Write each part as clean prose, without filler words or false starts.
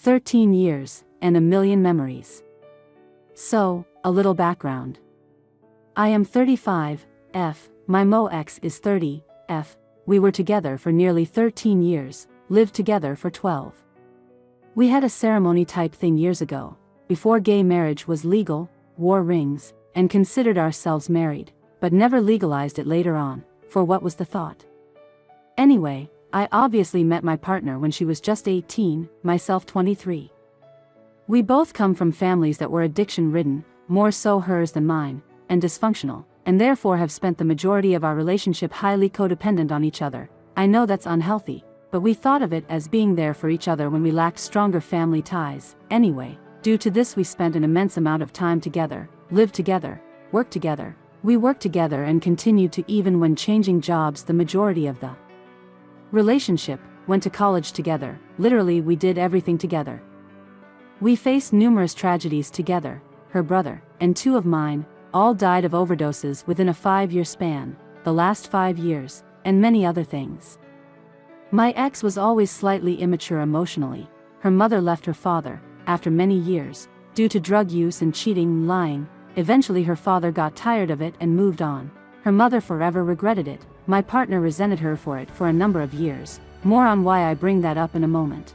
13 years, and a million memories. So, a little background. I am 35, my ex is 30, we were together for nearly 13 years, lived together for 12. We had a ceremony type thing years ago, before gay marriage was legal, wore rings, and considered ourselves married, but never legalized it later on, for what was the thought? Anyway, I obviously met my partner when she was just 18, myself 23. We both come from families that were addiction-ridden, more so hers than mine, and dysfunctional, and therefore have spent the majority of our relationship highly codependent on each other. I know that's unhealthy, but we thought of it as being there for each other when we lacked stronger family ties. Anyway, due to this we spent an immense amount of time together, lived together, worked together. We worked together and continued to even when changing jobs the majority of the relationship, went to college together, literally we did everything together. We faced numerous tragedies together, her brother, and 2 of mine, all died of overdoses within a 5-year span, the last 5 years, and many other things. My ex was always slightly immature emotionally. Her mother left her father, after many years, due to drug use and cheating and lying. Eventually her father got tired of it and moved on. Her mother forever regretted it. My partner resented her for it for a number of years. More on why I bring that up in a moment.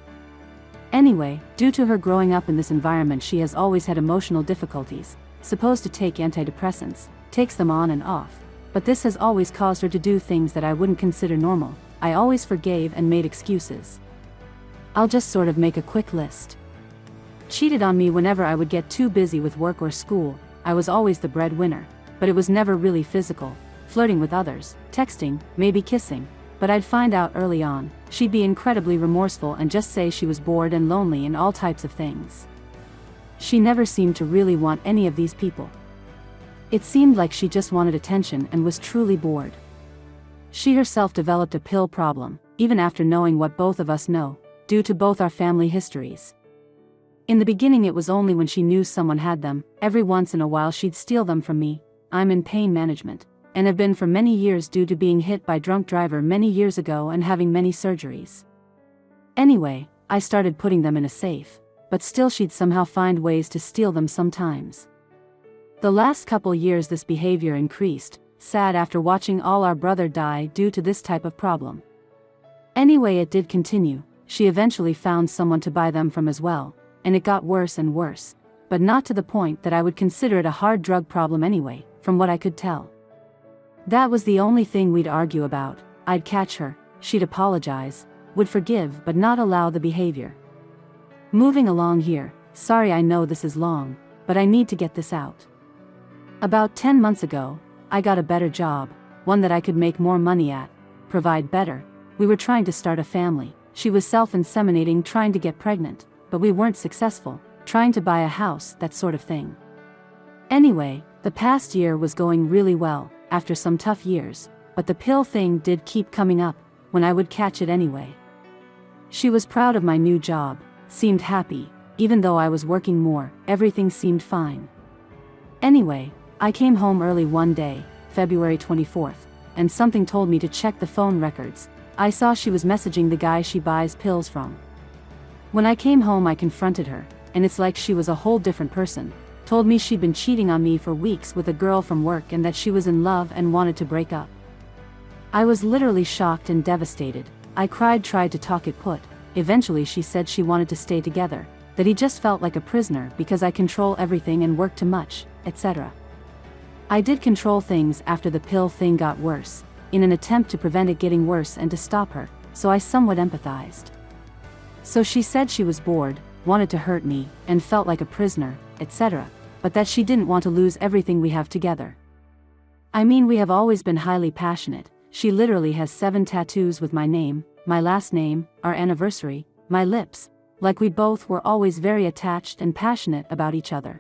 Anyway, due to her growing up in this environment she has always had emotional difficulties, supposed to take antidepressants, takes them on and off, but this has always caused her to do things that I wouldn't consider normal. I always forgave and made excuses. I'll just sort of make a quick list. Cheated on me whenever I would get too busy with work or school. I was always the breadwinner, but it was never really physical. Flirting with others, texting, maybe kissing, but I'd find out early on. She'd be incredibly remorseful and just say she was bored and lonely and all types of things. She never seemed to really want any of these people. It seemed like she just wanted attention and was truly bored. She herself developed a pill problem, even after knowing what both of us know, due to both our family histories. In the beginning it was only when she knew someone had them. Every once in a while she'd steal them from me. I'm in pain management, and have been for many years due to being hit by drunk driver many years ago and having many surgeries. Anyway, I started putting them in a safe, but still she'd somehow find ways to steal them sometimes. The last couple years this behavior increased, sad after watching all our brother die due to this type of problem. Anyway, it did continue. She eventually found someone to buy them from as well, and it got worse and worse, but not to the point that I would consider it a hard drug problem anyway, from what I could tell. That was the only thing we'd argue about. I'd catch her, she'd apologize, would forgive but not allow the behavior. Moving along here, sorry I know this is long, but I need to get this out. About 10 months ago, I got a better job, one that I could make more money at, provide better. We were trying to start a family. She was self-inseminating, trying to get pregnant, but we weren't successful, trying to buy a house, that sort of thing. Anyway, the past year was going really well, after some tough years, but the pill thing did keep coming up, when I would catch it anyway. She was proud of my new job, seemed happy, even though I was working more, everything seemed fine. Anyway, I came home early one day, February 24th, and something told me to check the phone records. I saw she was messaging the guy she buys pills from. When I came home I confronted her, and it's like she was a whole different person. Told me she'd been cheating on me for weeks with a girl from work and that she was in love and wanted to break up. I was literally shocked and devastated. I cried, tried to talk it put. Eventually she said she wanted to stay together, that he just felt like a prisoner because I control everything and work too much, etc. I did control things after the pill thing got worse, in an attempt to prevent it getting worse and to stop her, so I somewhat empathized. So she said she was bored, wanted to hurt me, and felt like a prisoner, etc., but that she didn't want to lose everything we have together. I mean, we have always been highly passionate. She literally has 7 tattoos with my name, my last name, our anniversary, my lips, like we both were always very attached and passionate about each other.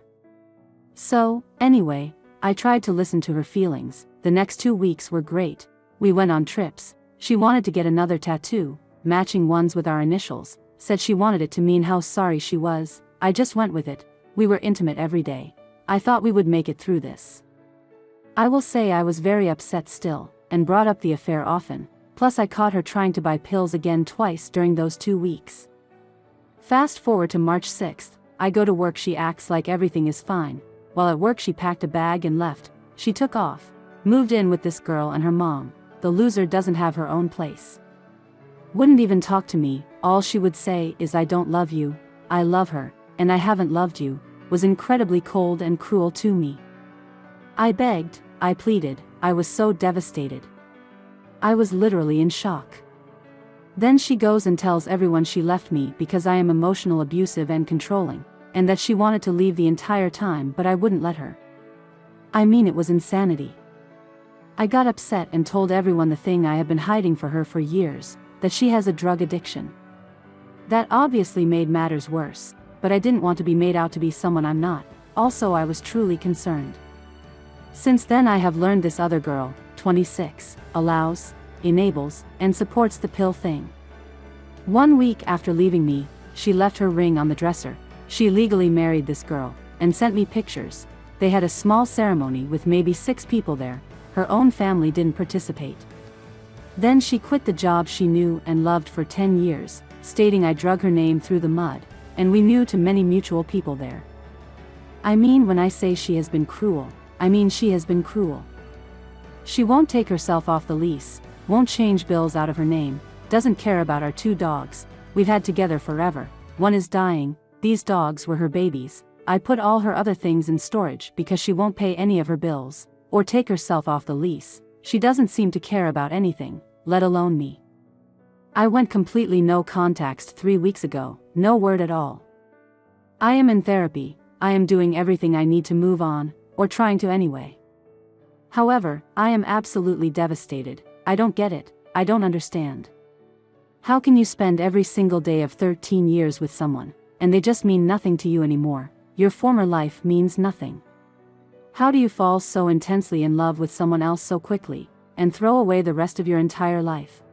So, anyway, I tried to listen to her feelings. The next 2 weeks were great. We went on trips. She wanted to get another tattoo, matching ones with our initials, said she wanted it to mean how sorry she was. I just went with it. We were intimate every day. I thought we would make it through this. I will say I was very upset still, and brought up the affair often, plus I caught her trying to buy pills again twice during those 2 weeks. Fast forward to March 6th, I go to work, she acts like everything is fine. While at work she packed a bag and left. She took off. Moved in with this girl and her mom. The loser doesn't have her own place. Wouldn't even talk to me, all she would say is I don't love you, I love her, and I haven't loved you, was incredibly cold and cruel to me. I begged, I pleaded, I was so devastated. I was literally in shock. Then she goes and tells everyone she left me because I am emotional, abusive and controlling, and that she wanted to leave the entire time but I wouldn't let her. I mean, it was insanity. I got upset and told everyone the thing I have been hiding for her for years, that she has a drug addiction. That obviously made matters worse, but I didn't want to be made out to be someone I'm not. Also, I was truly concerned. Since then I have learned this other girl, 26, allows, enables, and supports the pill thing. 1 week after leaving me, she left her ring on the dresser. She legally married this girl, and sent me pictures. They had a small ceremony with maybe 6 people there. Her own family didn't participate. Then she quit the job she knew and loved for 10 years, stating I drug her name through the mud, and we knew to many mutual people there. I mean, when I say she has been cruel, I mean she has been cruel. She won't take herself off the lease, won't change bills out of her name, doesn't care about our 2 dogs, we've had together forever, one is dying, these dogs were her babies. I put all her other things in storage because she won't pay any of her bills, or take herself off the lease. She doesn't seem to care about anything, let alone me. I went completely no contact 3 weeks ago, no word at all. I am in therapy, I am doing everything I need to move on, or trying to anyway. However, I am absolutely devastated. I don't get it, I don't understand. How can you spend every single day of 13 years with someone, and they just mean nothing to you anymore? Your former life means nothing. How do you fall so intensely in love with someone else so quickly, and throw away the rest of your entire life?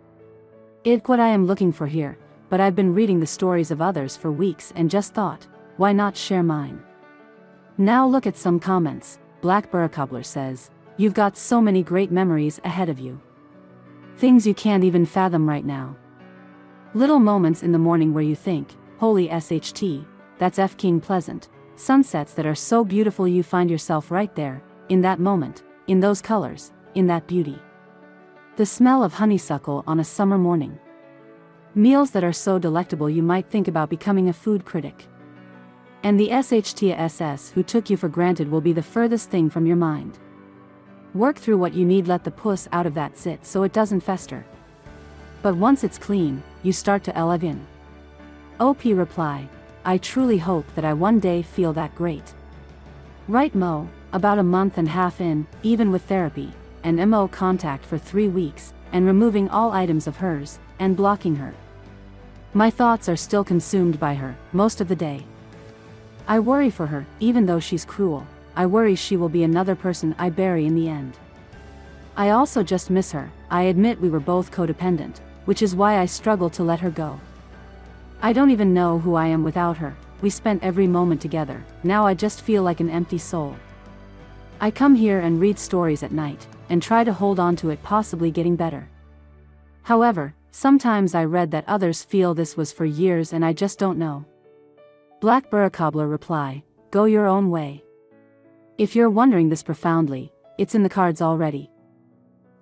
It's what I am looking for here, but I've been reading the stories of others for weeks and just thought, why not share mine? Now look at some comments. Black Cobbler says, you've got so many great memories ahead of you. Things you can't even fathom right now. Little moments in the morning where you think, holy SHT, that's F-King pleasant. Sunsets that are so beautiful you find yourself right there, in that moment, in those colors, in that beauty. The smell of honeysuckle on a summer morning. Meals that are so delectable you might think about becoming a food critic. And the SHTSS who took you for granted will be the furthest thing from your mind. Work through what you need, let the puss out of that sit so it doesn't fester. But once it's clean, you start to eleve in. OP reply, I truly hope that I one day feel that great. Right Mo, about a month and a half in, even with therapy, and MO contact for 3 weeks, and removing all items of hers, and blocking her. My thoughts are still consumed by her, most of the day. I worry for her, even though she's cruel, I worry she will be another person I bury in the end. I also just miss her. I admit we were both codependent, which is why I struggle to let her go. I don't even know who I am without her. We spent every moment together, now I just feel like an empty soul. I come here and read stories at night, and try to hold on to it possibly getting better. However, sometimes I read that others feel this was for years and I just don't know. Black Cobbler reply, go your own way. If you're wondering this profoundly, it's in the cards already.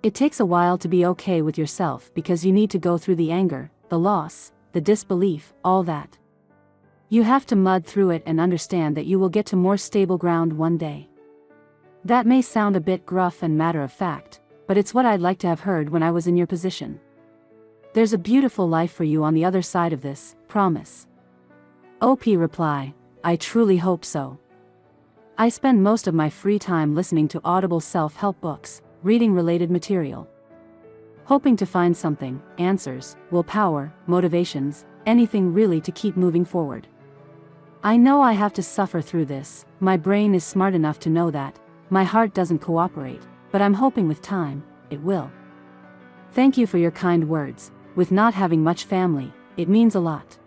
It takes a while to be okay with yourself because you need to go through the anger, the loss, the disbelief, all that. You have to mud through it and understand that you will get to more stable ground one day. That may sound a bit gruff and matter of fact, but it's what I'd like to have heard when I was in your position. There's a beautiful life for you on the other side of this, promise. OP reply, I truly hope so. I spend most of my free time listening to Audible self-help books, reading related material. Hoping to find something, answers, willpower, motivations, anything really to keep moving forward. I know I have to suffer through this, my brain is smart enough to know that, my heart doesn't cooperate, but I'm hoping with time, it will. Thank you for your kind words. With not having much family, it means a lot.